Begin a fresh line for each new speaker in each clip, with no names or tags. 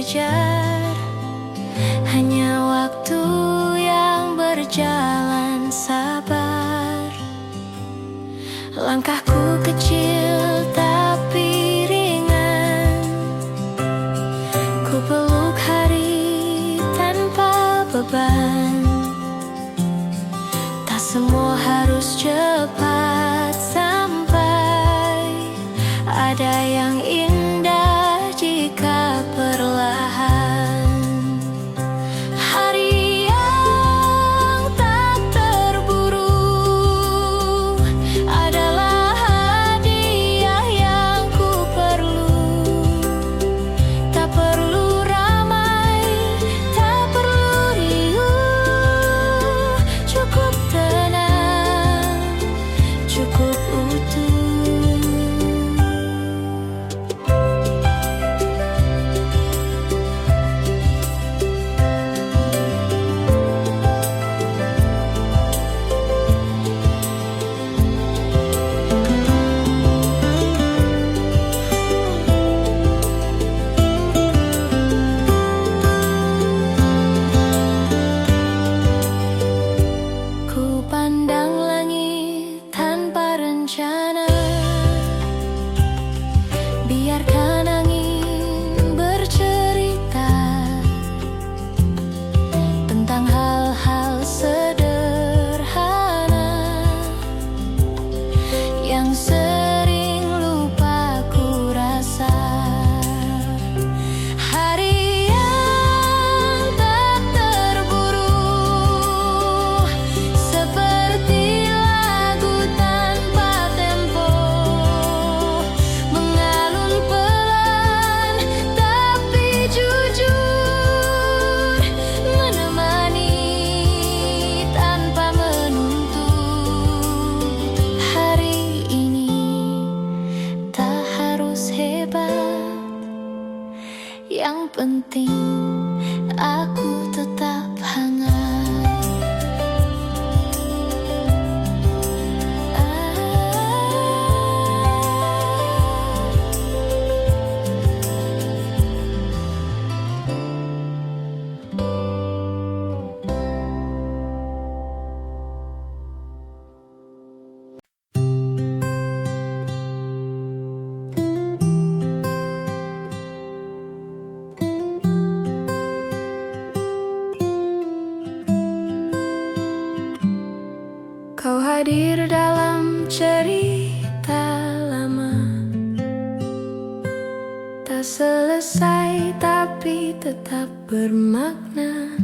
kejar. Hanya waktu yang berjalan sabar. Langkahku kecil tapi ringan. Ku peluk hari tanpa beban. Tak semua harus cepat sampai. Ada yang indah jika perlahan. Hari yang tak terburu adalah hadiah yang ku perlu. Tak perlu ramai, tak perlu riuh. Cukup tenang, cukup utuh. Ku pandang langit tanpa rencana. Biarkan angin bercerita tentang hal-hal sederhana yang sering lupa ku rasa. Hari yang tak terburu seperti lagu tanpa tempo, mengalun pelan tapi jujur, menemani tanpa menuntut. Hari ini tak harus hebat, yang penting aku tetap hangat. Kau hadir dalam cerita lama, tak selesai tapi tetap bermakna.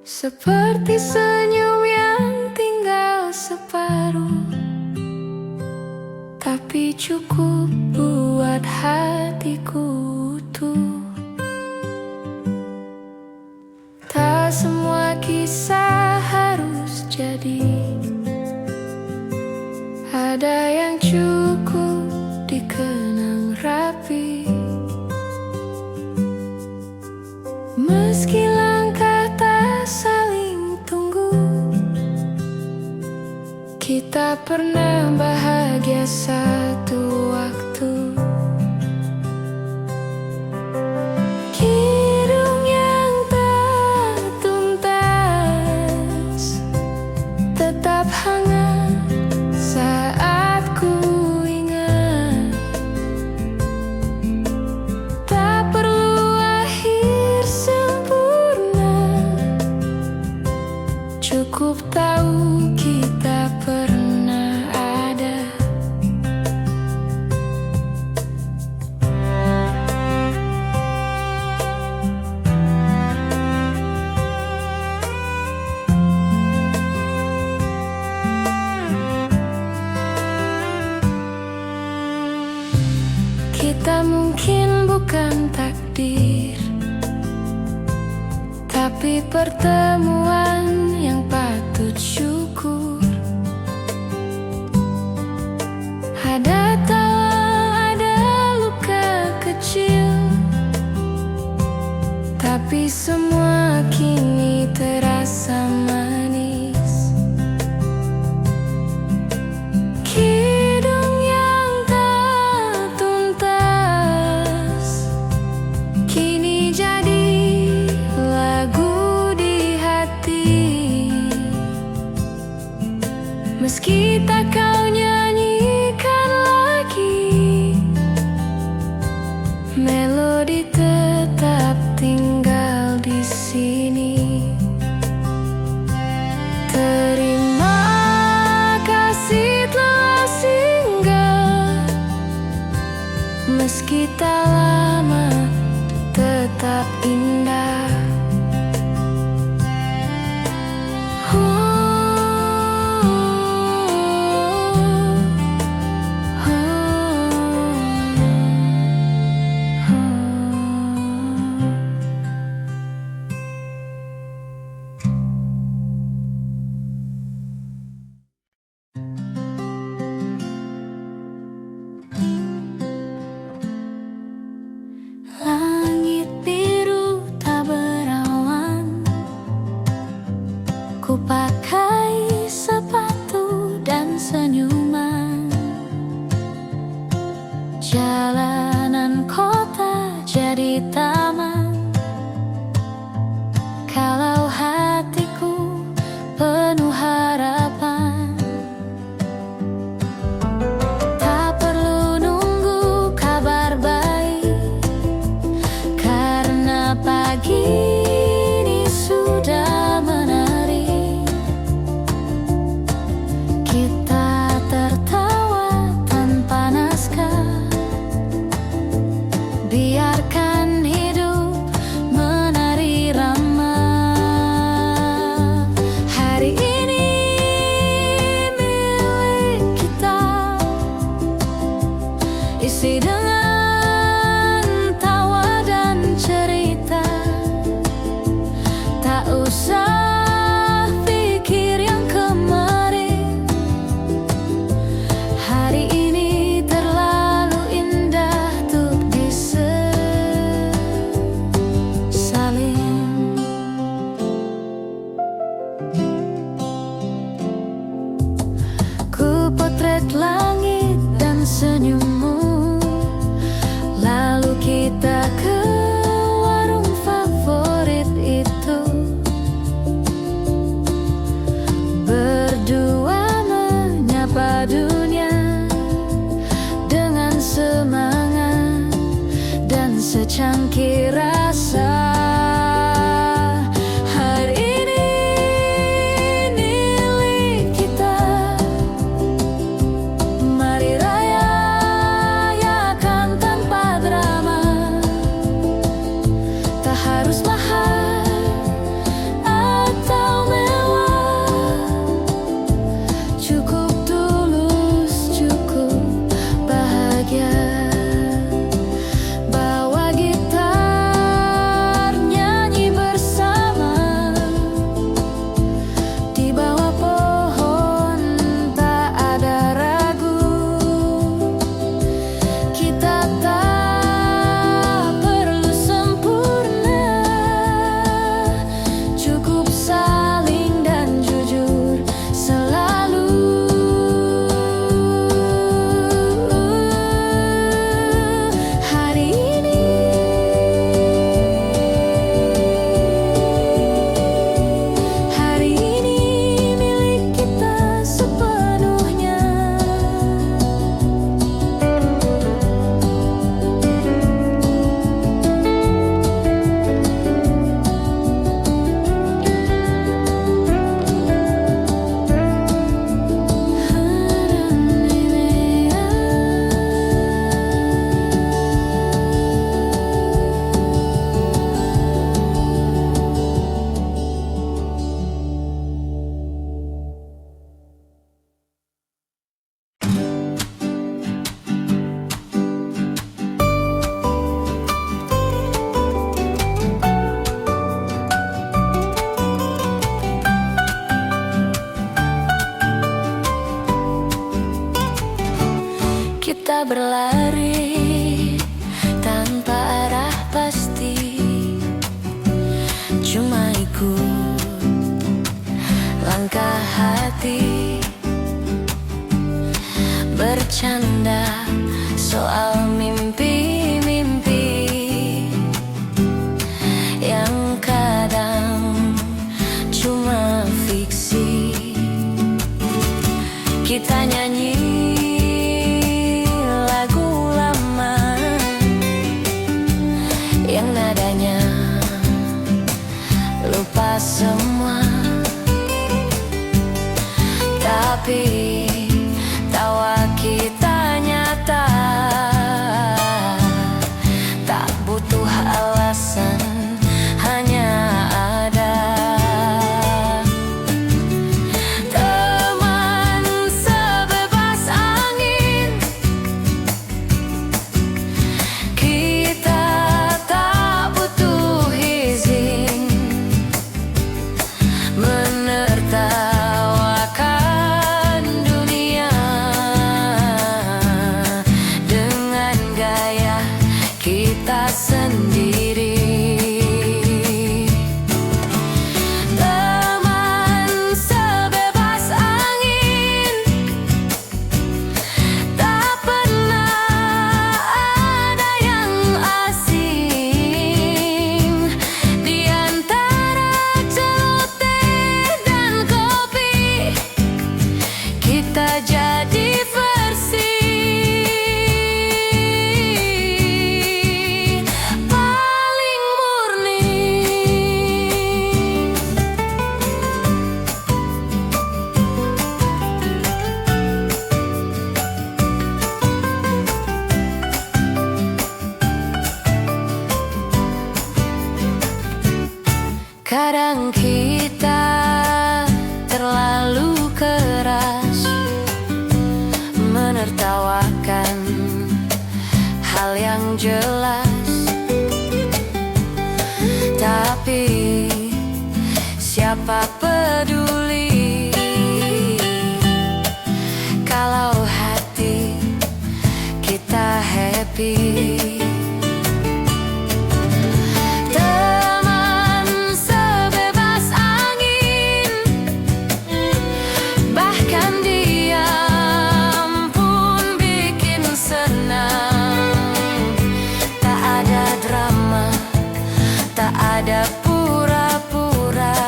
Seperti senyum yang tinggal separuh, tapi cukup buat hatiku utuh. Tak semua kisah harus jadi, ada yang cukup dikenang rapi. Meski langkah tak saling tunggu, kita pernah bahagia satu waktu. Kidung yang tak tuntas tetap hangat saat ku ingat. Tak perlu akhir sempurna, cukup tahu kita pernah ada. Kita mungkin bukan takdir, tapi pertemuan yang patut syukur. Ada tawa, ada luka kecil, tapi semua kini terasa manis. Kidung yang tak tuntas harus mahal atau mewah, cukup tulus, cukup bahagia. Bawa gitar, nyanyi bersama di bawah pohon, tak ada ragu. Kita tak perlu sempurna, cukup saling dan jujur selalu. Hari ini milik kita sepenuhnya. Kita berlari tanpa arah pasti, cuma ikut langkah hati, bercanda soal mimpi-mimpi yang kadang cuma fiksi. Kita nyanyi lagu lama yang nadanya lupa semua, tapi tawa kita nyata, tak butuh alasan, hanya ada. Teman sebebas angin, kita tak butuh izin menertawakan dunia dengan gaya kita sendiri. Teman sebebas angin, tak pernah ada yang asing. Di antara celoteh dan kopi, kita jadi versi paling murni. Kadang kita terlalu keras menertawakan hal yang jelas, tapi siapa peduli kalau hati kita happy. Teman sebebas angin, bahkan diam pun bikin senang. Tak ada drama, tak ada pura-pura,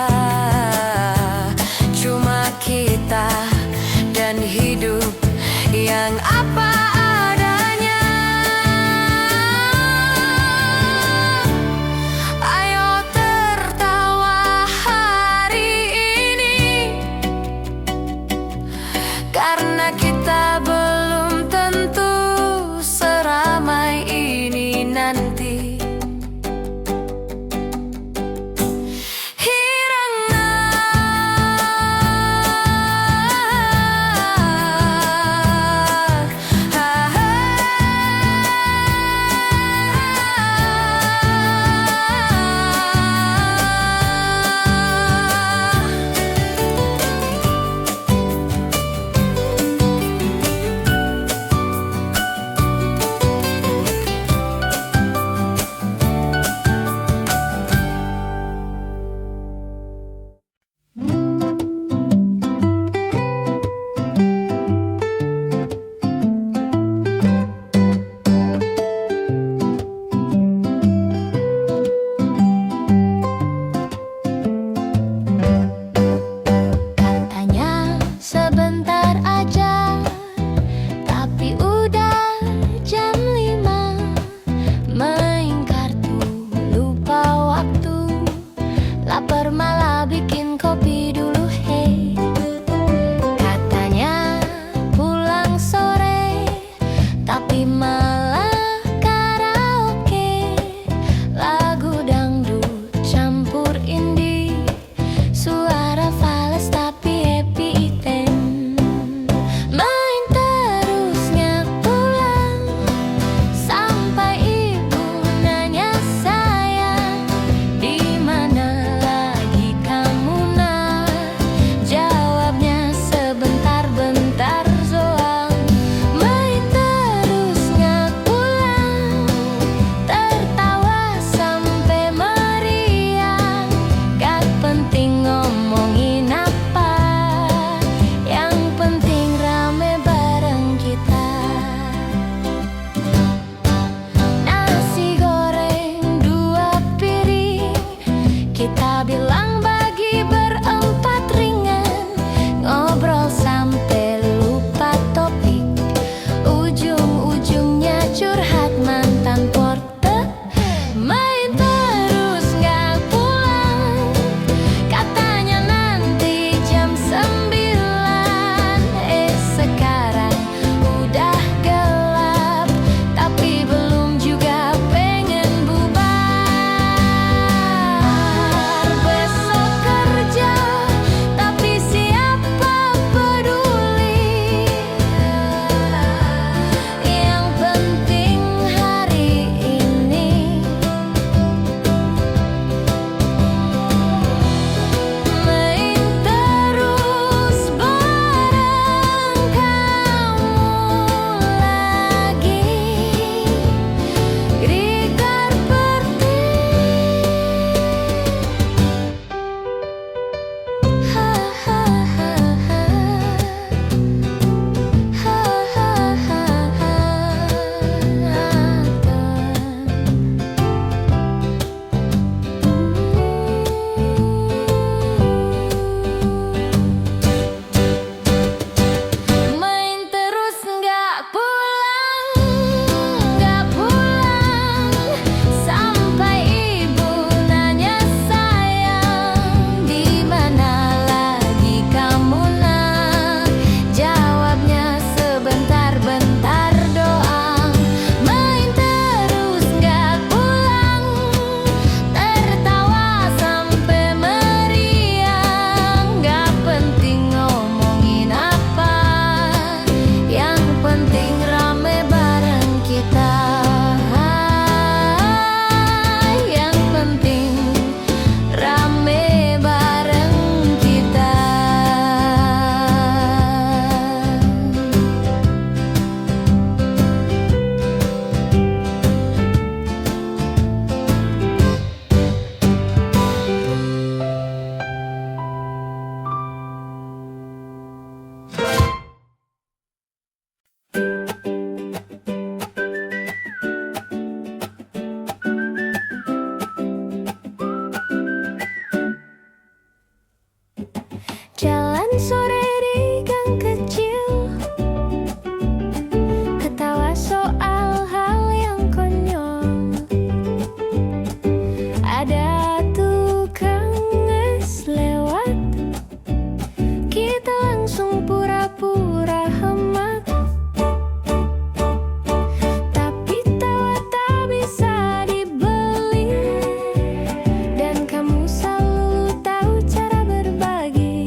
Kita bilang bagi berempat ringan, ngobrol sampai lupa topik. Ujung-ujungnya curhat mantan porte. Main terus gak pulang, katanya nanti jam 9. Sekarang udah gelap, tapi belum juga pengen bubar. Besok kerja, tapi siapa peduli? Yang penting hari ini main terus bareng kamu lagi. Grigar Pertiwi. Main terus nggak pulang, sampai ibu nanya sayang, di mana lagi kamu nak? Jawabnya sebentar-bentar doang. Main terus nggak pulang, tertawa sampai meriang. Nggak penting ngomongin apa, yang penting rame bareng kita. Yang penting rame bareng kita. Jalan sore di gang kecil, ketawa soal hal yang konyol. Ada tukang es lewat, kita langsung pura-pura hemat. Tapi tawa tak bisa dibeli, dan kamu selalu tahu cara berbagi.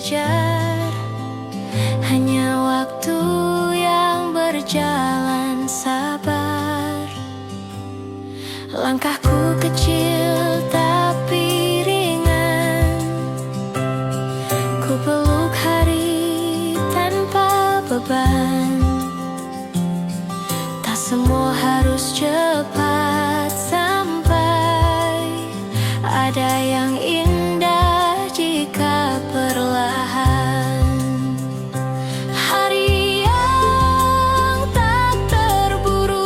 kejar. Hanya waktu yang berjalan sabar. Langkahku kecil tapi ringan. Ku peluk hari tanpa beban. Tak semua harus cepat sampai. Ada yang indah jika perlahan. Hari yang tak terburu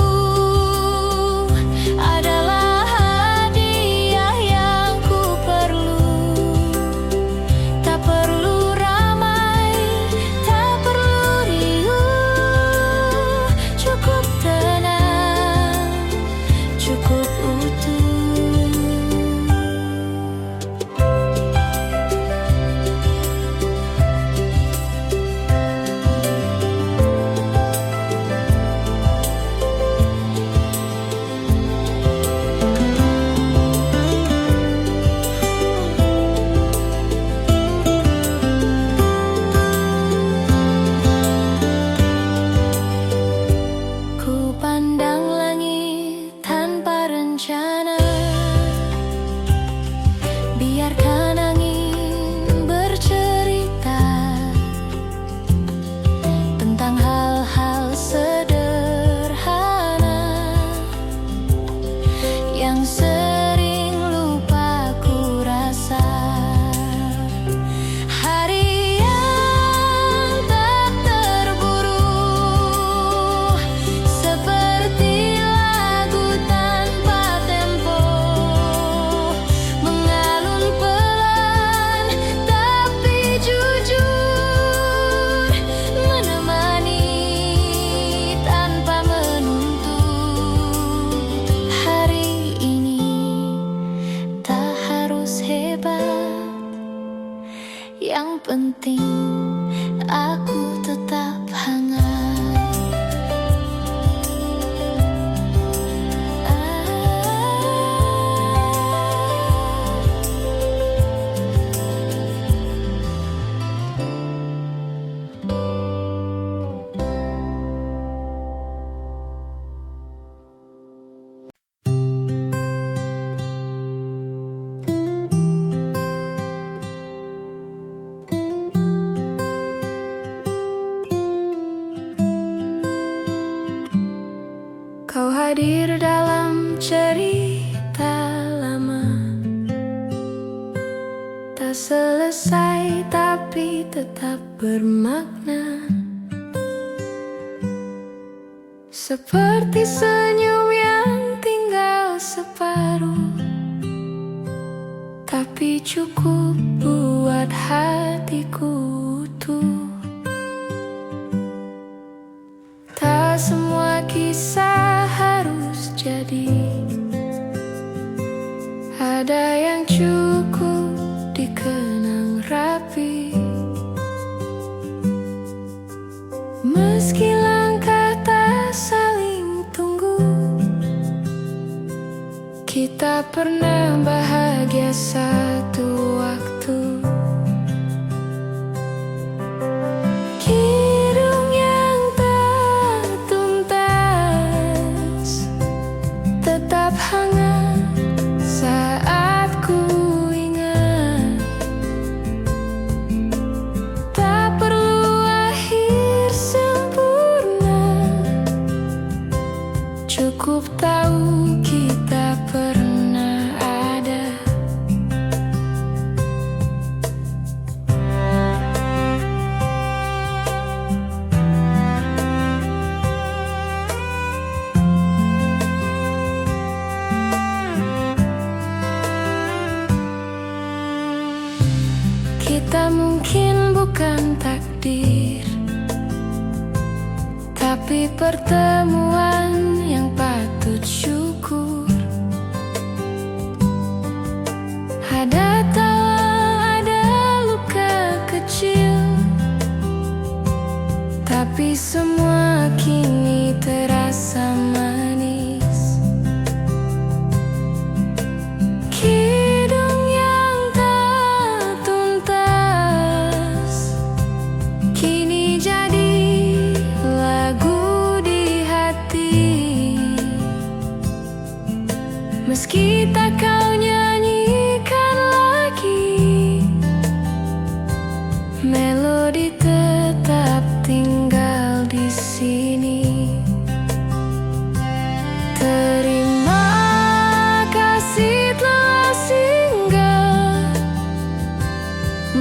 adalah hadiah yang ku perlu. Tak perlu ramai, tak perlu riuh. Cukup tenang, cukup utuh. Ku pandang langit tanpa rencana. Biarkan angin bercerita tentang hal-hal sederhana yang sering lupa ku rasa. Hari yang tak terburu seperti lagu tanpa tempo, mengalun pelan tapi jujur, menemani tanpa menuntut. Hari ini tak harus hebat, yang penting aku tetap hangat. Kau hadir dalam cerita lama, tak selesai tapi tetap bermakna. Seperti senyum yang tinggal separuh, tapi cukup buat hatiku utuh. Tak semua kisah harus jadi, ada yang cukup dikenang rapi. Meski langkah tak saling tunggu, kita pernah bahagia satu waktu. Kidung yang tak tuntas tetap hangat saat ku ingat. Tak perlu akhir sempurna, cukup tahu kita pernah ada. Kita mungkin bukan takdir, tapi pertemuan yang patut syukur. Ada tawa, ada luka kecil, tapi semua kini terasa manis. Kidung yang tak tuntas kita kau nyanyikan lagi. Melodi tetap tinggal di sini. Terima kasih telah singgah,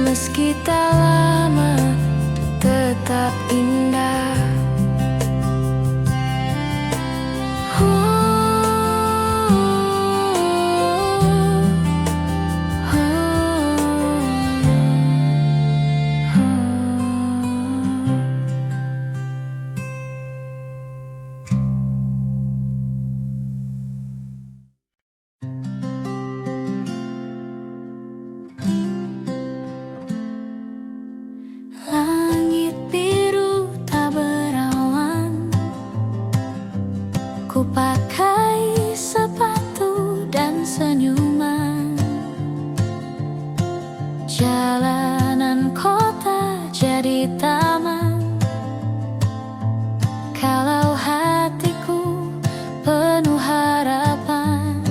meski tak lama tetap indah. Langit biru tak berawan, ku pakai sepatu dan senyuman. Jalanan kota jadi taman, kalau hatiku penuh harapan.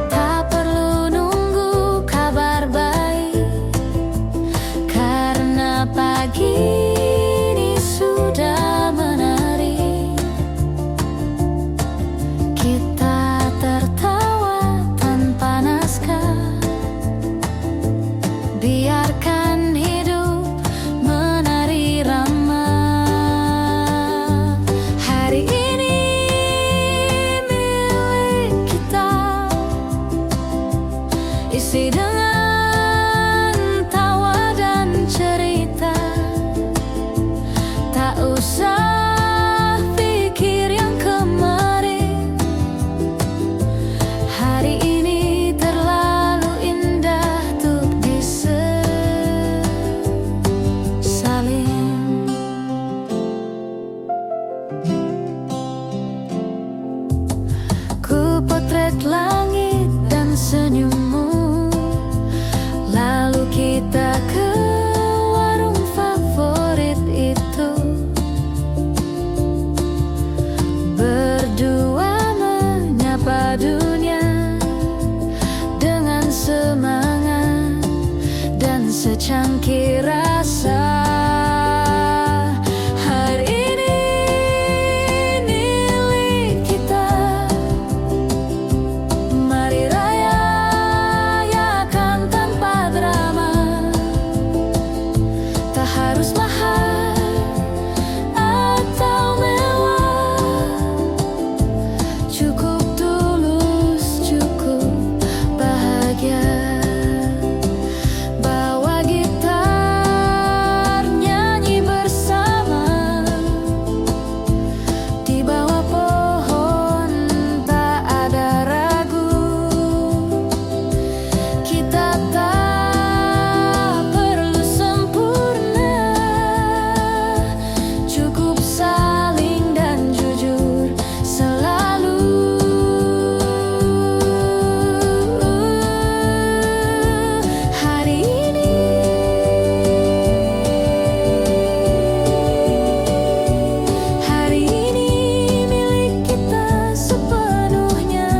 Tak perlu nunggu kabar baik, karena pagi ini sudah menari. Kita tertawa tanpa naskah, biarkan hidup menari ramah. Hari ini milik kita, isi dengan tawa dan cerita. Tak usah pikir yang kemarin, hari ini terlalu indah untuk disesalin. Ku potret langit dan senyummu, lalu kita ke warung favorit itu. Berdua menyapa dunia dengan semangat dan secangkir rasa. Hari ini milik kita, mari rayakan tanpa drama. Tak harus mahal atau mewah, cukup tulus, cukup bahagia. Bawa gitar, nyanyi bersama, di bawah pohon tak ada ragu. Kita tak perlu sempurna, cukup saling dan jujur selalu. Hari ini milik kita sepenuhnya.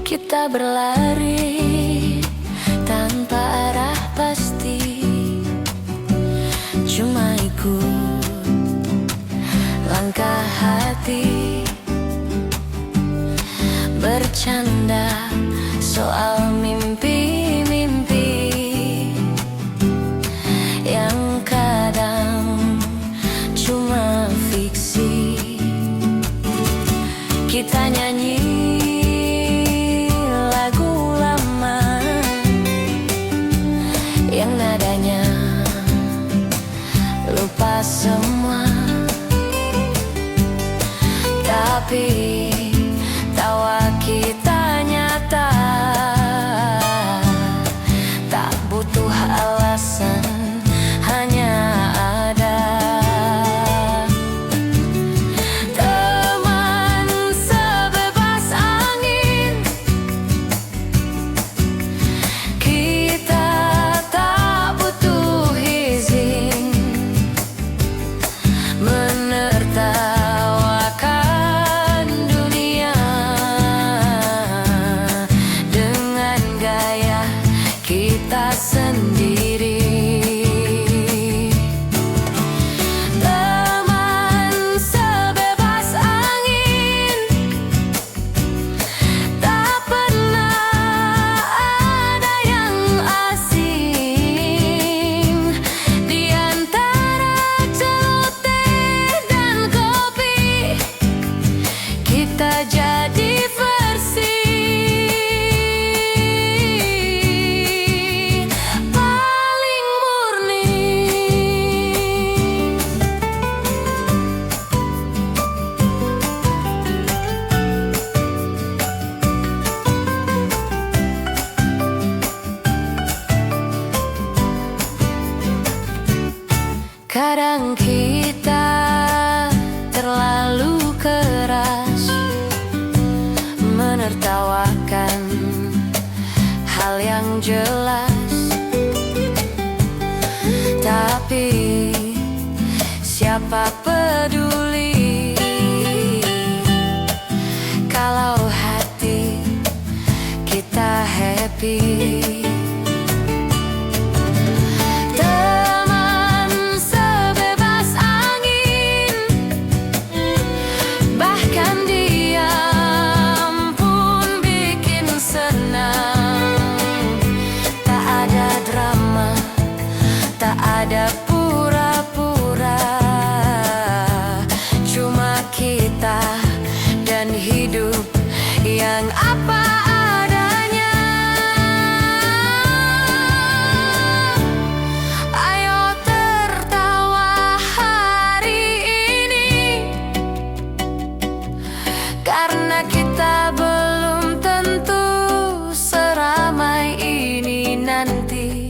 Kita berlari tanpa arah pasti, cuma ikut langkah hati. Bercanda soal mimpi-mimpi yang kadang cuma fiksi. kita nyanyi lagu lama yang nadanya lupa semua, tapi tawa kita nyata, tak butuh alasan, hanya ada. Teman sebebas angin, kita tak butuh izin menertawakan dunia dengan gaya kita sendiri. Teman sebebas angin, tak pernah ada yang asing. Di antara celoteh dan kopi, kita jadi versi paling murni. Kadang kita terlalu keras menertawakan hal yang jelas, tapi siapa peduli kalau hati kita happy. Teman sebebas angin, bahkan diam pun bikin senang. Tak ada drama, tak ada pura-pura, cuma kita dan hidup yang apa adanya. Ayo tertawa hari ini, karena kita belum tentu seramai ini nanti.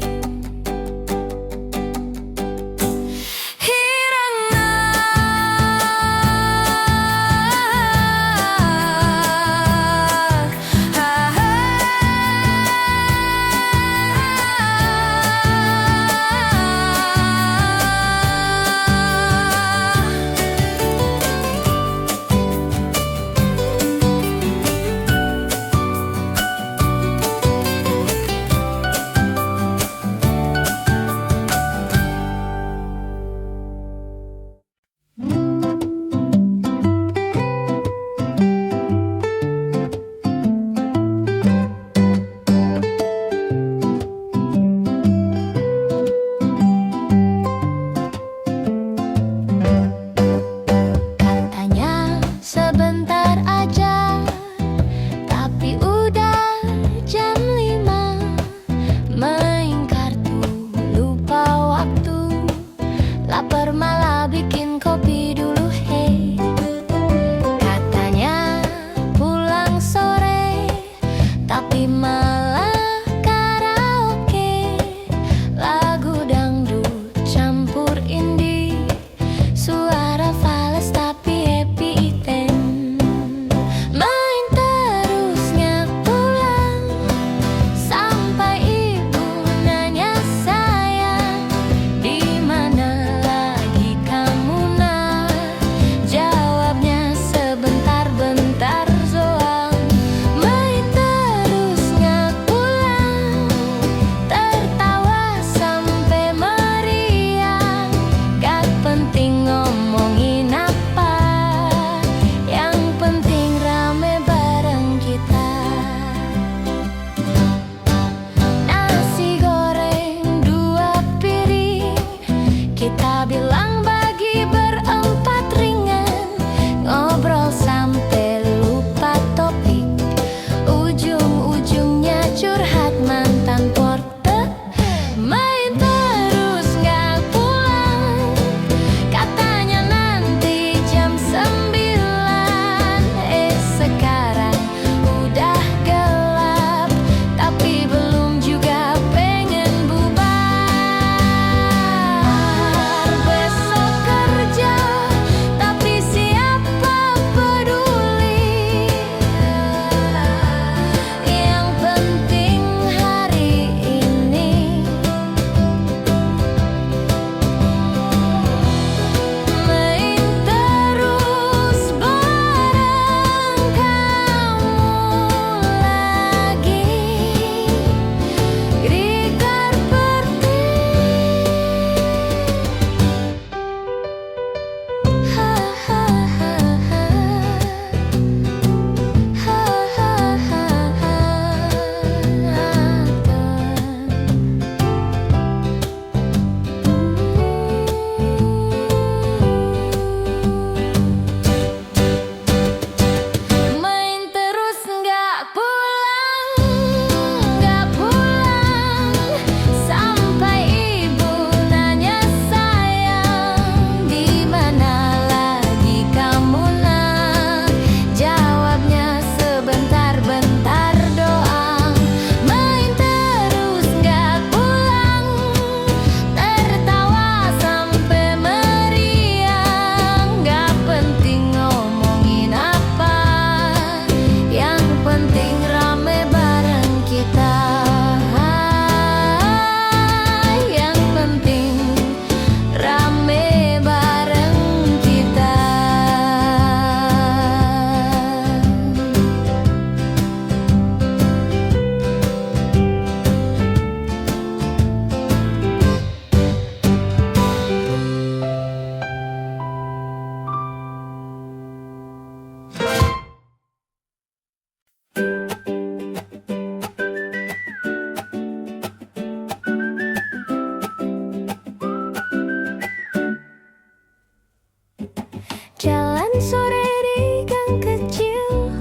Jalan sore di gang kecil,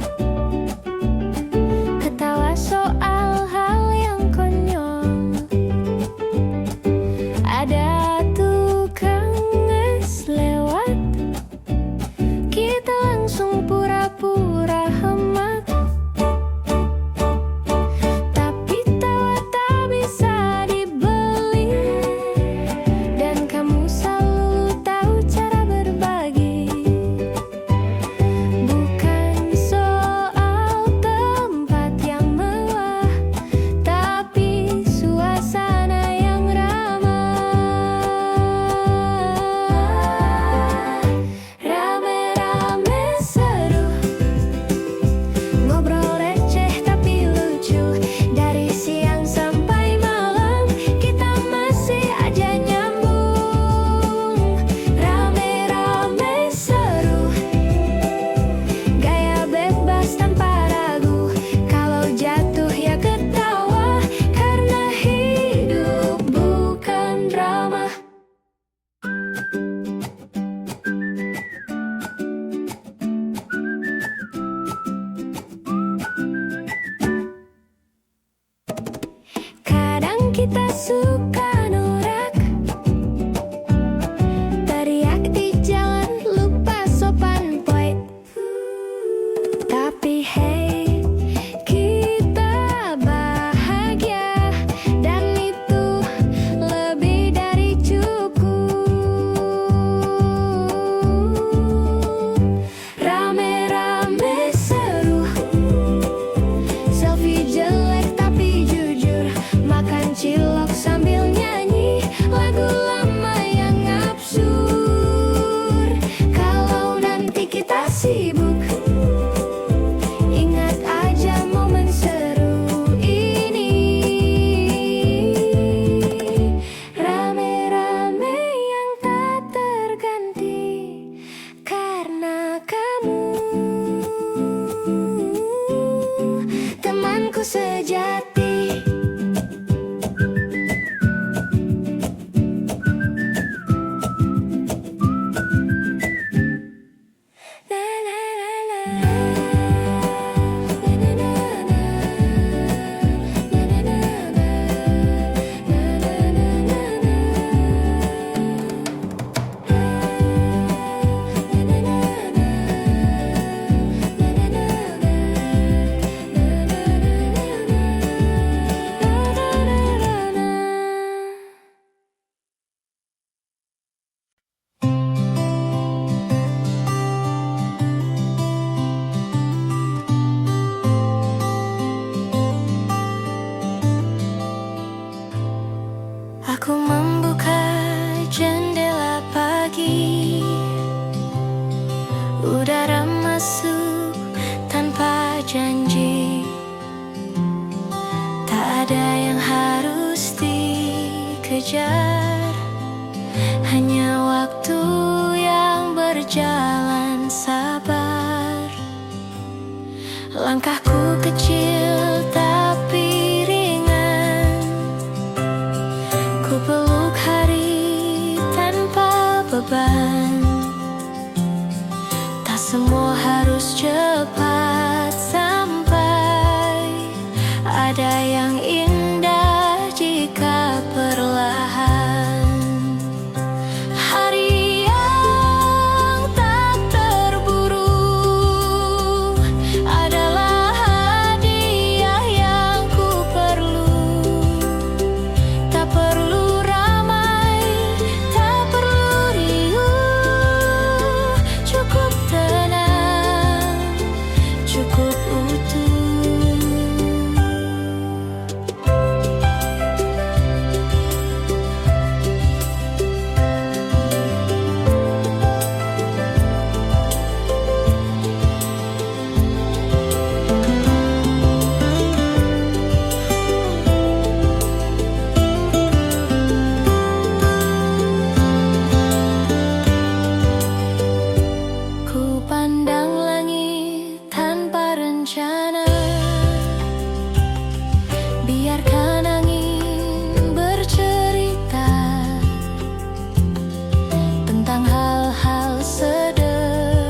ketawa soal hal yang konyol. Ada tukang es lewat, kita langsung pura-pura hemat. Tapi tawa tak bisa dibeli, dan kamu selalu tahu cara berbagi. Bukan soal tempat yang mewah, tapi suasana yang ramah. Rame-rame seru, ngobrol receh tapi lucu. Dari siang sampai malam, kita masih aja nyambung. Rame-rame seru, gaya bebas tanpa ragu. Kalau jatuh ya ketawa, karena hidup bukan drama. Kadang kita suka norak, teriak di jalan, lupa sopan poin. Tapi hey, kita bahagia, dan itu lebih dari cukup. Rame-rame seru, selfie jelek tapi jujur, makan cilok sambil nyanyi lagu lama yang absurd. Kalau nanti kita sibuk, ingat aja momen seru ini. Rame-rame yang tak terganti, karena kamu temanku sejati. Na na na na, na na na na, na na na na, na na na na na. Aku membuka jendela pagi, udara masuk tanpa janji. Tak ada yang harus dikejar, hanya waktu yang berjalan sabar. Langkahku kecil tapi ringan, ku peluk hari tanpa beban. Tak semua harus cepat sampai, ada yang indah jika perlahan. Hari yang tak terburu adalah hadiah yang ku perlu. Tak perlu ramai, tak perlu riuh, cukup tenang, cukup utuh. Ku pandang langit tanpa rencana, biarkan angin bercerita tentang hal-hal sederhana.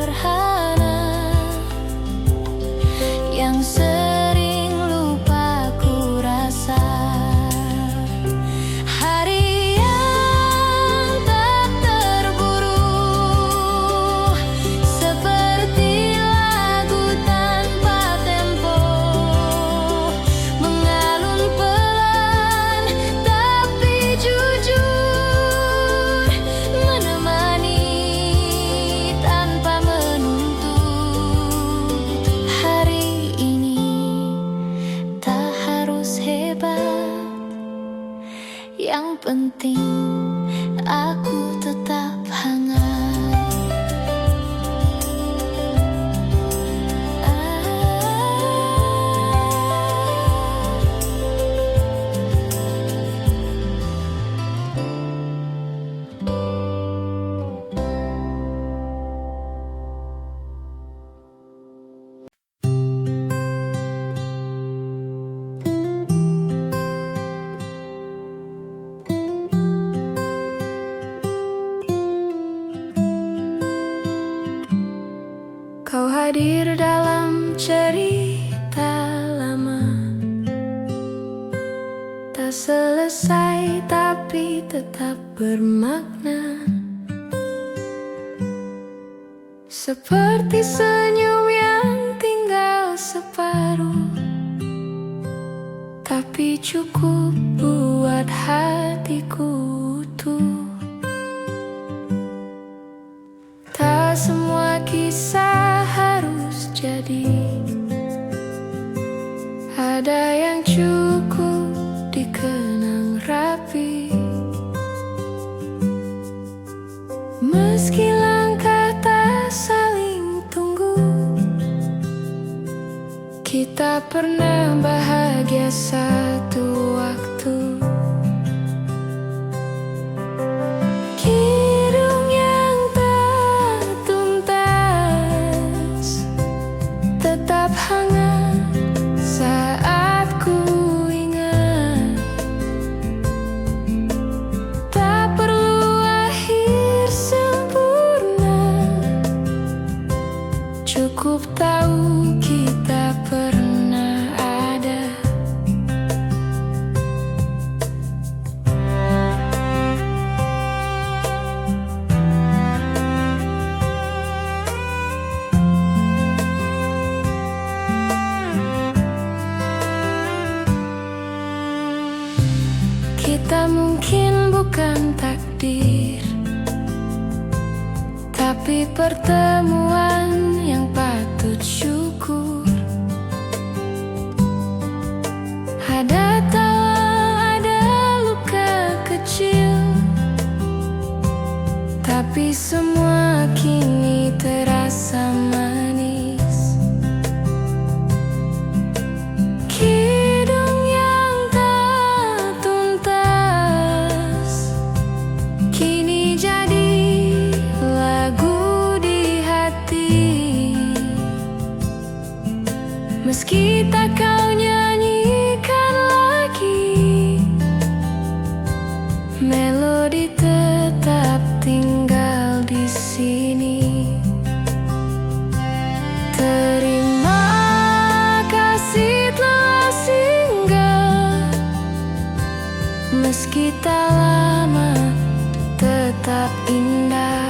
hadir dalam cerita lama, tak selesai tapi tetap bermakna. Seperti senyum yang tinggal separuh, tapi cukup buat hatiku utuh. Tak semua kisah harus jadi, ada yang cukup dikenang rapi. Meski langkah tak saling tunggu, kita pernah bahagia satu waktu. Kidung yang tak tuntas tetap hangat saat ku ingat. Tak perlu akhir sempurna, cukup tahu kita pernah ada. Kita mungkin bukan takdir, tapi pertemuan yang patut syukur. Ada tawa, ada luka kecil, tapi semua kini terasa manis. Kidung yang tak tuntas kini jadi lagu di hati. Meski tak kau nyanyikan lagi, melodi tetap tinggal di sini. Terima kasih telah singgah, meski tak lama tetap indah.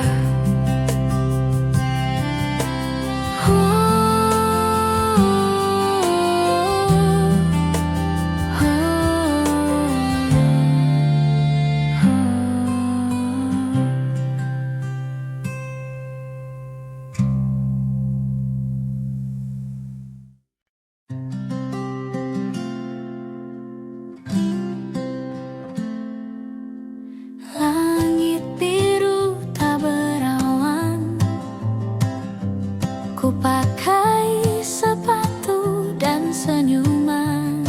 Langit biru tak berawan, ku pakai sepatu dan senyuman.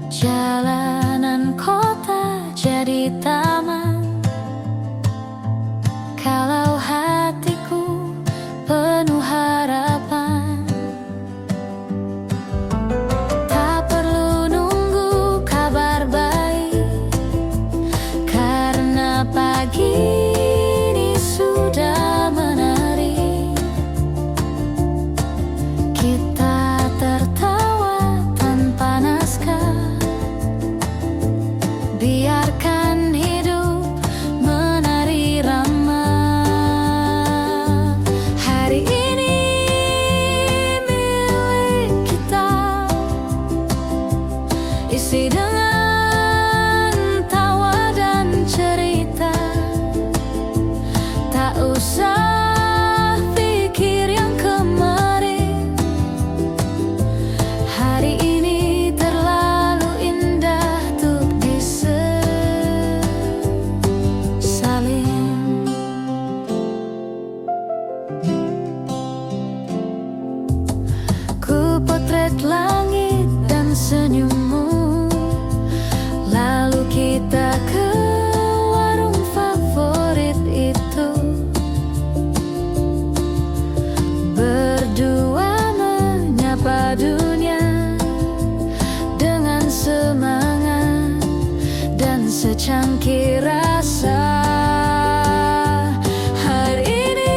Jalanan kota jadi taman, kalau hatiku penuh harapan. Tak perlu nunggu kabar baik, karena pagi ini sudah menari. Kita tertawa tanpa naskah, biarkan hidup menari ramah. Hari ini milik kita, isi dengan tawa dan cerita. Tak usah pikir yang kemarin, hari ini terlalu indah untuk disesalin. Ku potret langit dan senyummu, lalu kita ke warung favorit itu. Berdua menyapa dunia dengan semangat dan secangkir rasa. Hari ini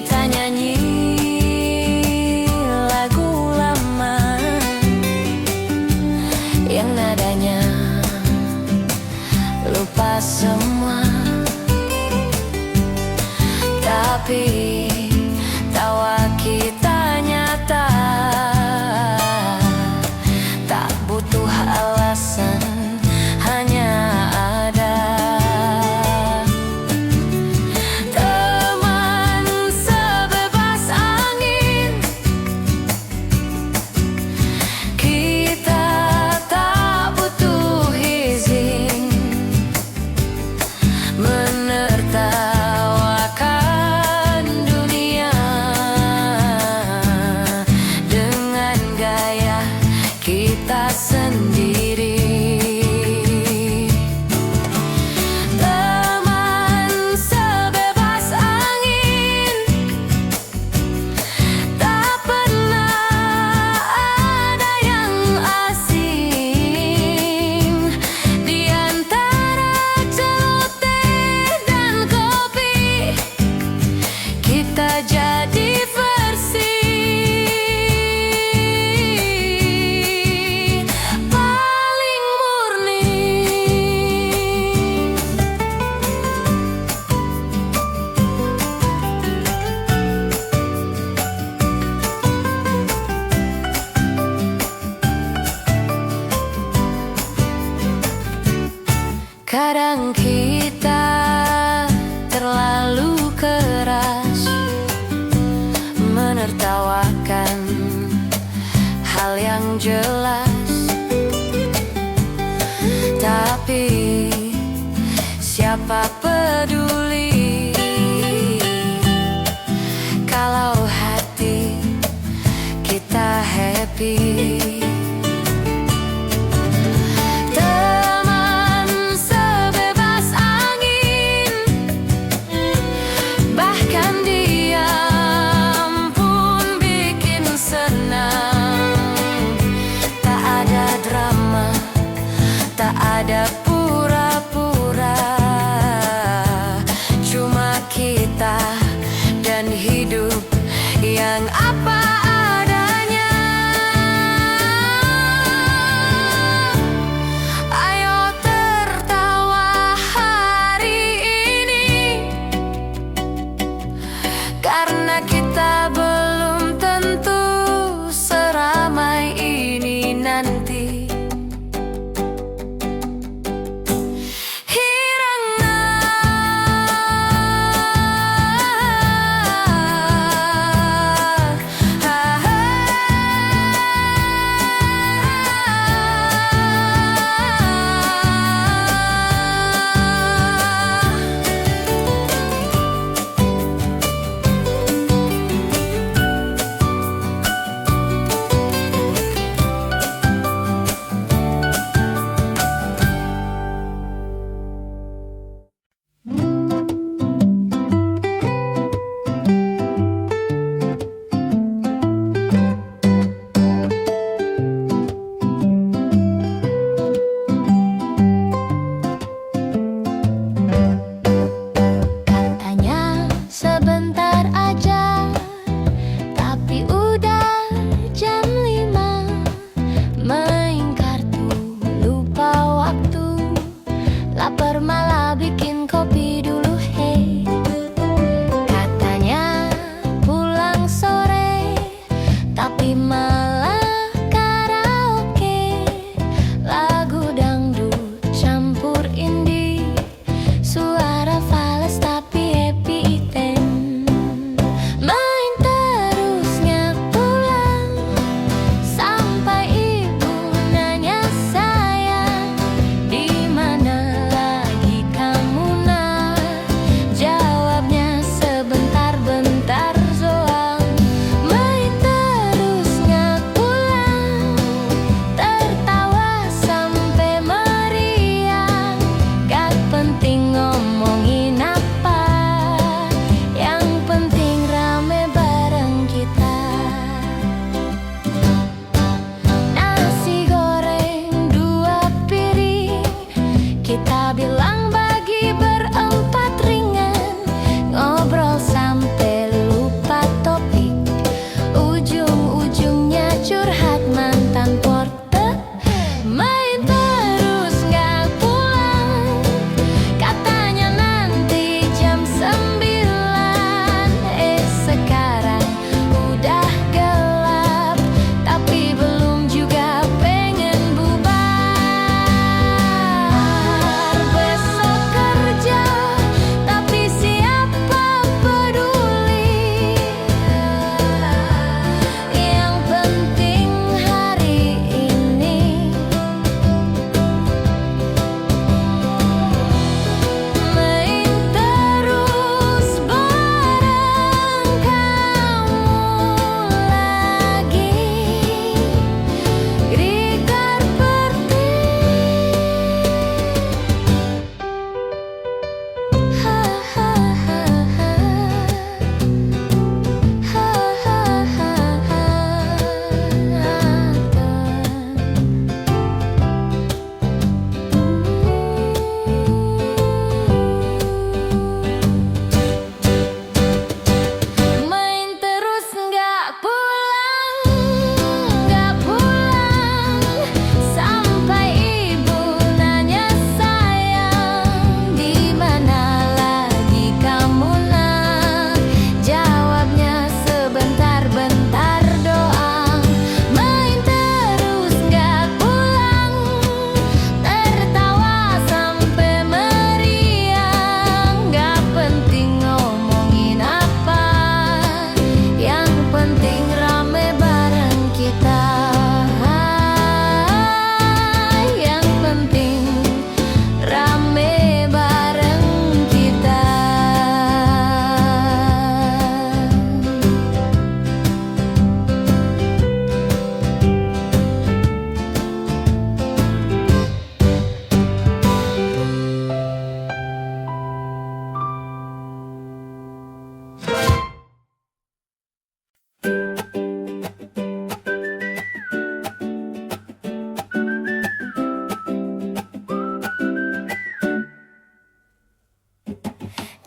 kita nyanyi lagu lama yang nadanya lupa semua, tapi tawa kita nyata, tak butuh alasan, hanya ada. Teman sebebas angin, kita tak butuh izin menertawakan dunia dengan gaya kita sendiri. Teman sebebas angin, tak pernah ada yang asing. Di antara celoteh dan kopi, kita jadi versi paling murni. Kadang kita terlalu keras menertawakan hal yang jelas, tapi siapa peduli kalau hati kita happy. Teman sebebas angin, bahkan diam pun bikin senang. Tak ada drama, tak ada pura-pura, cuma kita dan hidup yang apa adanya. Ayo tertawa hari ini, karena kita belum tentu seramai ini nanti.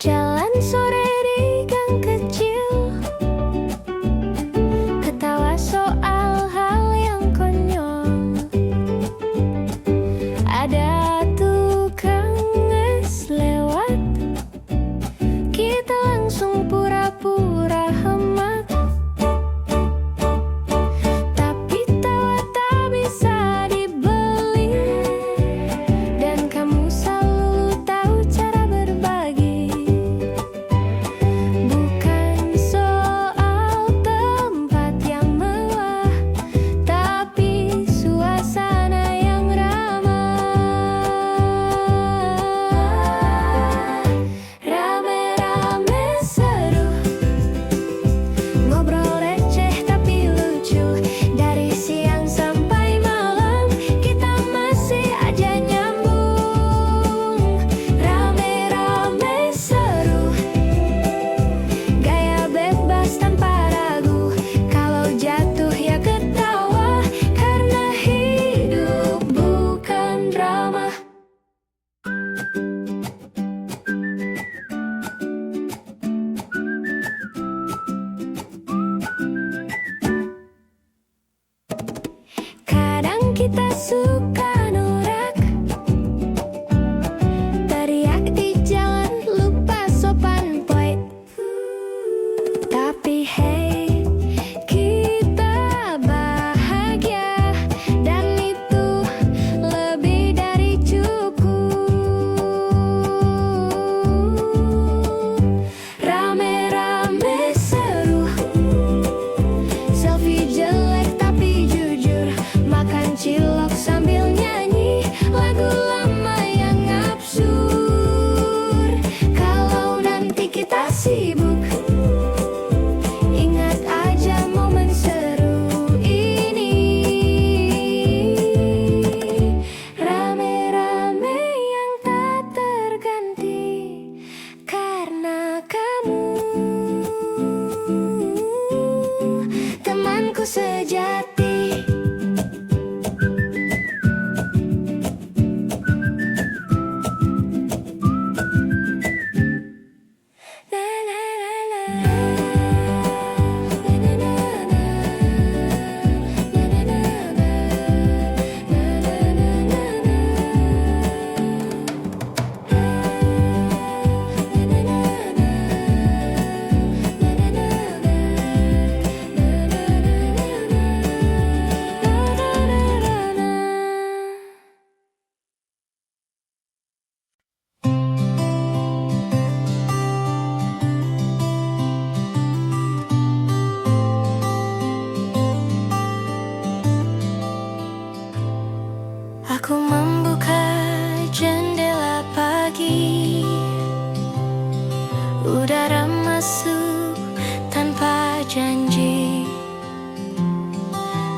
Jalan sore di gang kecil, ketawa soal hal yang konyol. Ada tukang es lewat, kita langsung pura-pura hemat. Tapi tawa tak bisa dibeli, dan kamu selalu tahu cara berbagi. Bukan soal tempat yang mewah, tapi suasana yang ramah. Rame-rame seru, ngobrol receh tapi lucu. Dari siang sampai malam, kita masih aja nyambung. Rame-rame seru, gaya bebas tanpa ragu. Kalau jatuh ya ketawa, karena hidup bukan drama. Kadang kita suka norak, teriak di jalan, lupa sopan poit. Tapi hey, kita bahagia, dan itu lebih dari cukup. Rame-rame seru, selfie jelek tapi jujur, makan cilok sambil nyanyi lagu lama yang absurd. Kalau nanti kita sibuk, ingat aja momen seru ini. Rame-rame yang tak terganti, karena kamu temanku sejati. Na na na na, na na na na, na na na na, na na na na na. Aku membuka jendela pagi, udara masuk tanpa janji.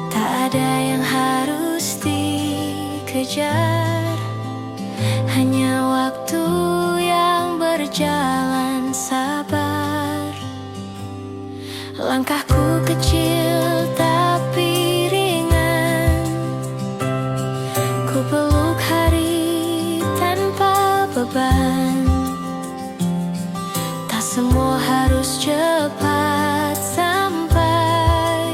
Tak ada yang harus dikejar, hanya waktu yang berjalan sabar. Langkahku kecil tapi ringan, ku peluk hari tanpa beban. Tak semua harus cepat sampai,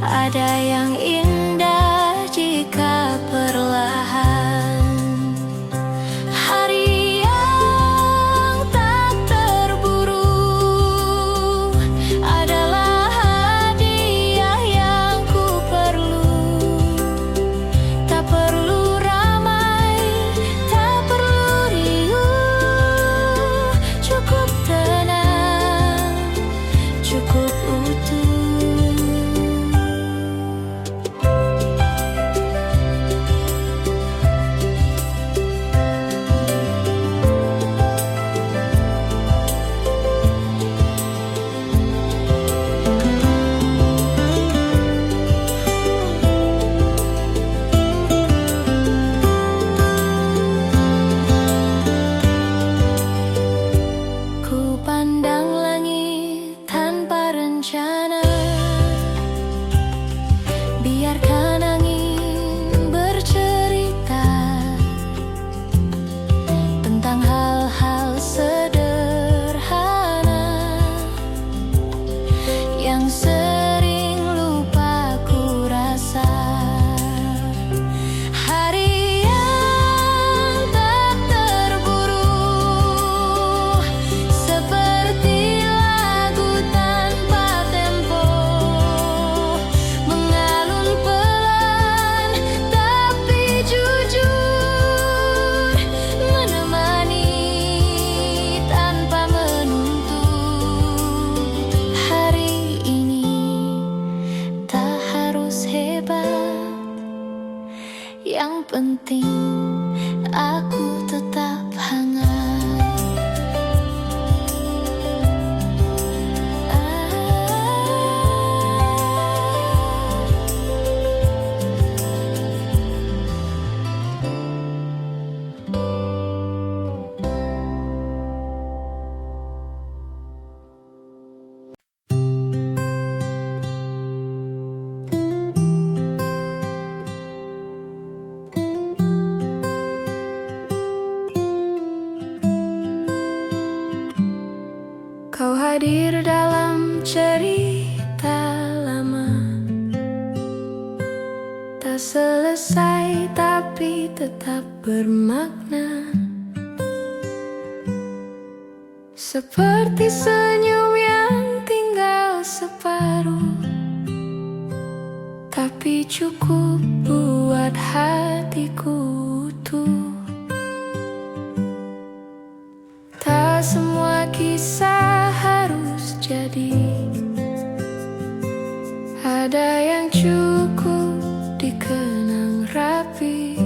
ada yang indah jika perlahan. Hari yang tak terburu adalah hadiah yang ku perlu. Tak perlu ramai, tak perlu riuh, aku tetap hangat. Kau hadir dalam cerita lama, tak selesai tapi tetap bermakna. Seperti senyum yang tinggal separuh, tapi cukup buat hatiku utuh. Tak semua kisah harus jadi, ada yang cukup dikenang rapi.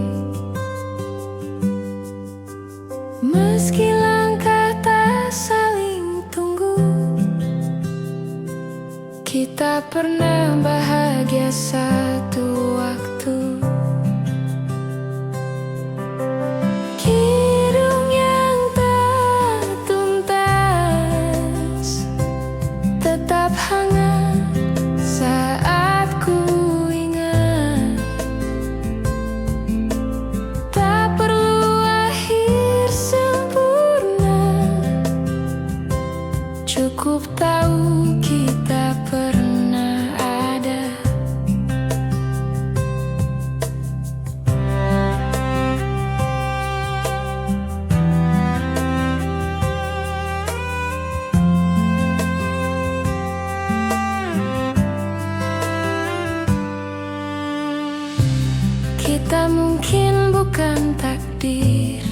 Meski langkah tak saling tunggu, kita pernah bahagia satu waktu. Kidung yang tak tuntas tetap hangat saat ku ingat. Tak perlu akhir sempurna, cukup tahu kita pernah ada. Kita mungkin bukan takdir,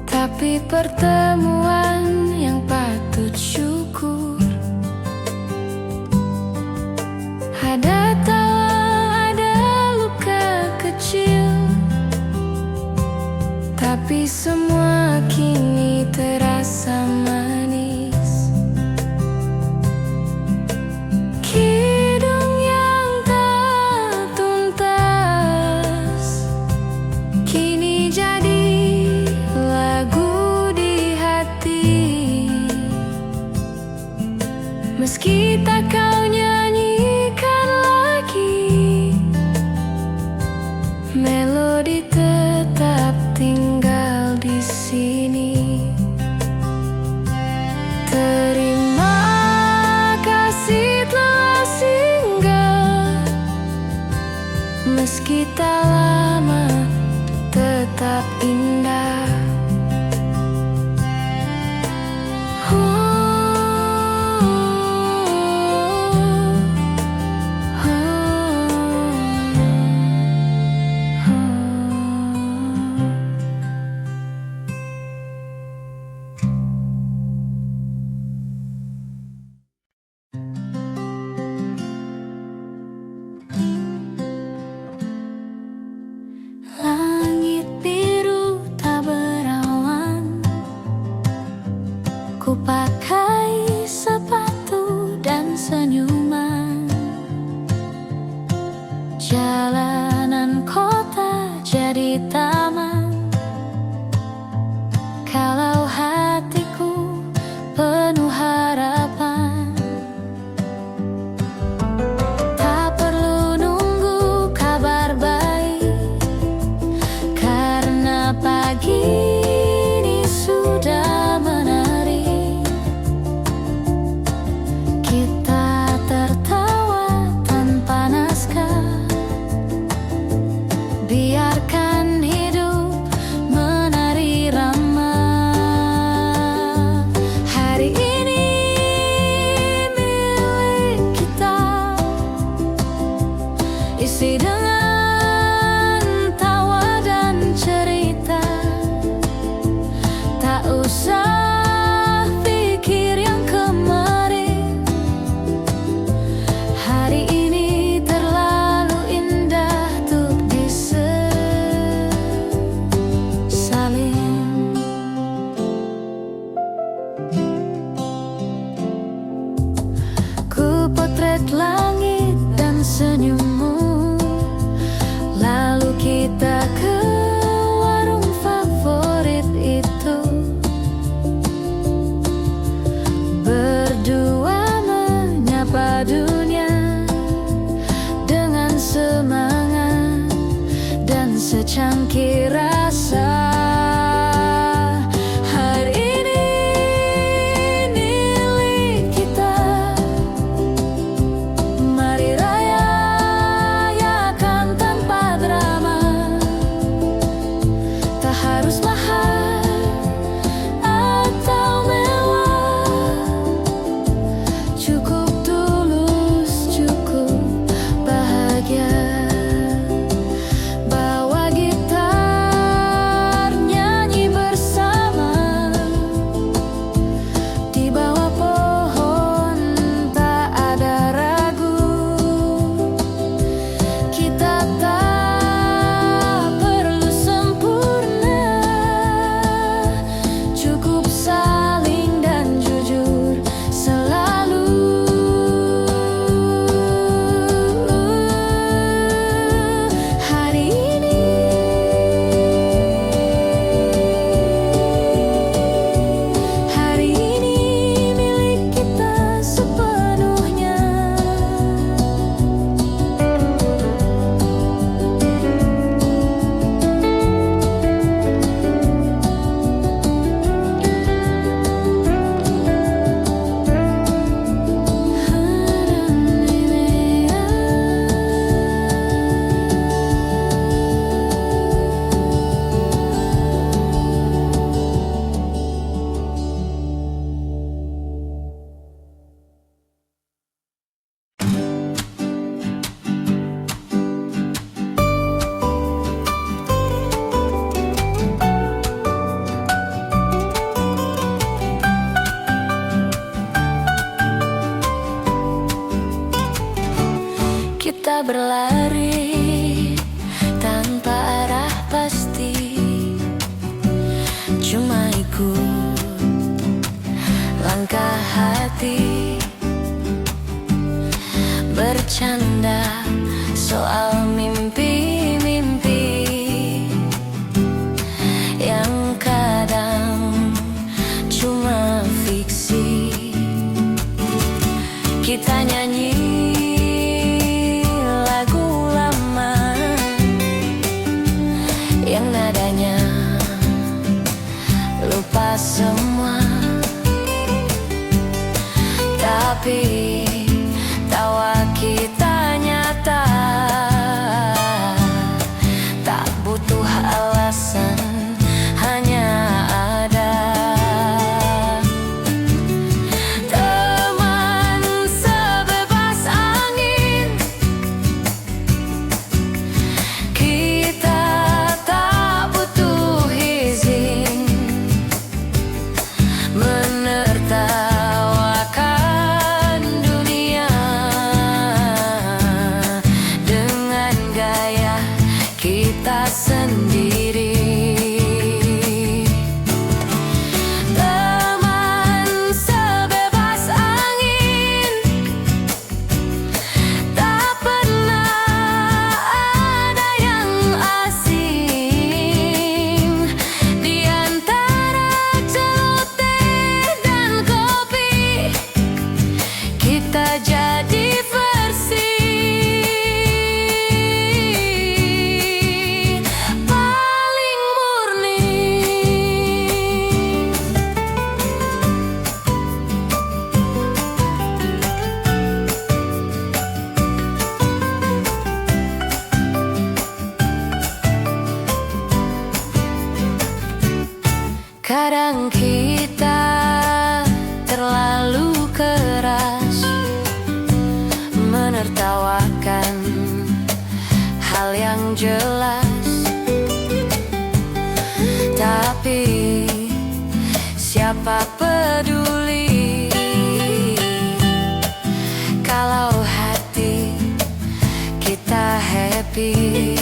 tapi pertemuan yang patut syukur. Ada tawa, ada luka kecil, tapi semua kini terasa manis. Kidung yang tak tuntas kini jadi lagu di hati. Meski tak kau nyanyikan lagi, melodi tetap tinggal di sini. Terima kasih telah singgah, meski tak lama tetap indah. Langit biru tak berawan, ku pakai sepatu dan senyuman. Jalanan kota jadi taman, kalau hatiku penuh harapan. Tak perlu nunggu kabar baik, karena pagi ini sudah menarik. Kita tertawa tanpa naskah, biarkan hidup secangkir rasa. Hari ini milik kita, mari rayakan tanpa drama. Tak harus mahal atau mewah, cukup tulus, cukup bahagia. Bawa gitar, nyanyi bersama di bawah pohon, tak ada ragu. Kita tak perlu sempurna, cukup saling dan jujur selalu. Hari ini milik kita sepenuhnya. Kita berlari tanpa arah pasti, cuma ikut langkah hati, bercanda soal mimpi-mimpi yang kadang cuma fiksi. Kita nyanyi lagu lama yang nadanya lupa semua, tapi tawa kita nyata, tak butuh alasan, hanya ada. Teman sebebas angin, kita tak butuh izin menertawakan dunia dengan gaya kita sendiri. Teman sebebas angin, tak pernah ada yang asing. Di antara celoteh dan kopi, kita jadi versi paling murni. Kadang kita terlalu keras menertawakan hal yang jelas, tapi siapa peduli kalau hati kita happy.